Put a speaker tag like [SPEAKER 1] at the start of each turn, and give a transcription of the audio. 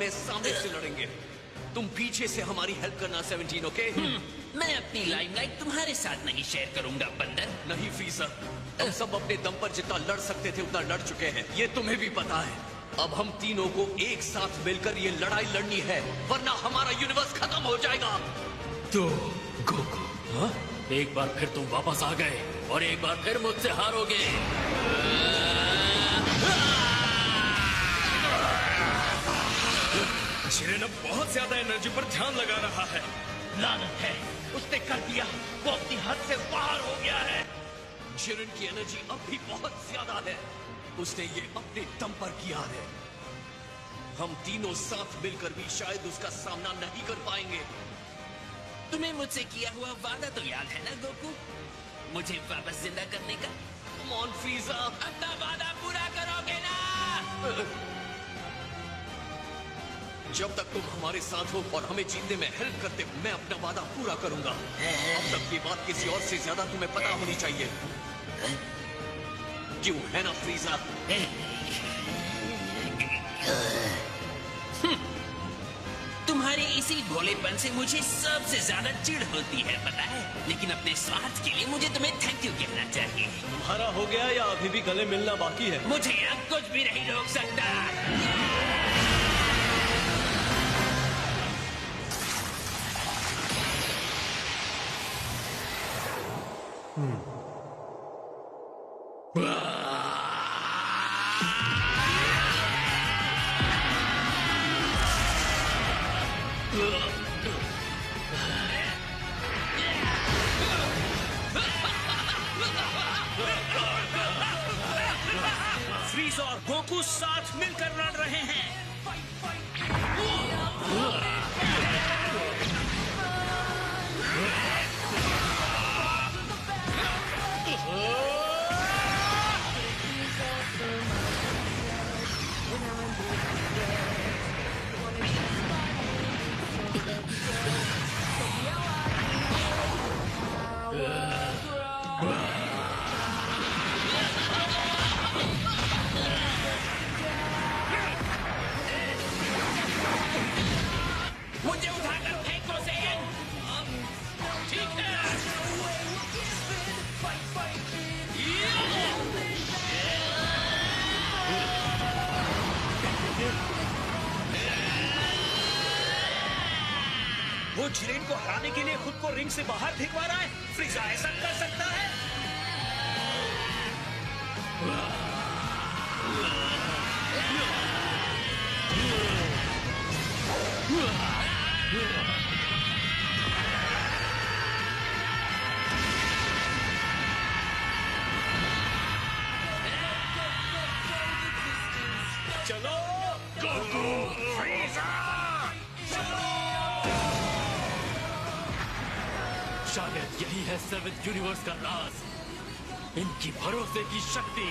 [SPEAKER 1] मैं सामने से लड़ेंगे। तुम पीछे से हमारी हेल्प करना 17, ओके?
[SPEAKER 2] मैं अपनी लाइमलाइट तुम्हारे साथ नहीं शेयर करूंगा बंदर।
[SPEAKER 1] नहीं फ्रीजर, हम सब अपने दम पर जितना लड़ सकते थे उतना लड़ चुके हैं, ये तुम्हें भी पता है। अब हम तीनों को एक साथ मिलकर ये लड़ाई लड़नी है, वरना हमारा यूनिवर्स खत्म हो जाएगा।
[SPEAKER 3] तो गोकू, हाँ? एक बार फिर तुम वापस आ गए और एक बार फिर मुझसे हारोगे।
[SPEAKER 4] जिरेन अब बहुत ज्यादा एनर्जी पर ध्यान लगा रहा है।
[SPEAKER 2] लानत है, उसने कर दिया, वो अपनी हद से बाहर हो गया है।
[SPEAKER 1] जिरेन की एनर्जी अब भी बहुत ज्यादा है, उसने ये अपने दम पर किया है। हम तीनों साथ मिलकर भी शायद उसका सामना नहीं कर पाएंगे।
[SPEAKER 2] तुम्हें मुझसे किया हुआ वादा तो याद है ना गोकू, मुझे वापस जिंदा करने का?
[SPEAKER 1] कम ऑन फ्रीजर,
[SPEAKER 2] अपना वादा पूरा करोगे ना?
[SPEAKER 1] जब तक तुम हमारे साथ हो और हमें जीतने में हेल्प करते हो, मैं अपना वादा पूरा करूंगा। अब तक ये बात किसी और से ज्यादा तुम्हें पता होनी चाहिए, क्यों है ना फ्रीजर?
[SPEAKER 2] तुम्हारे इसी भोलेपन से मुझे सबसे ज्यादा चिढ़ होती है, पता है? लेकिन अपने स्वार्थ के लिए मुझे तुम्हें थैंक यू कहना चाहिए।
[SPEAKER 4] तुम्हारा हो गया या अभी भी गले मिलना बाकी है?
[SPEAKER 2] मुझे अब कुछ भी नहीं रोक सकता।
[SPEAKER 4] फ्रीज और गोकू साथ मिलकर लड़ रहे हैं।
[SPEAKER 2] मुझे उठाकर फेंको सेयन। ठीक है।
[SPEAKER 4] वो जिरेन को हराने के लिए खुद को रिंग से बाहर फेंकवा रहा है। फ्रीजा ऐसा कर सकता है? चलो गोकू, फ्रीजा!
[SPEAKER 3] शायद यही है 7th यूनिवर्स का राज, इनकी भरोसे की शक्ति।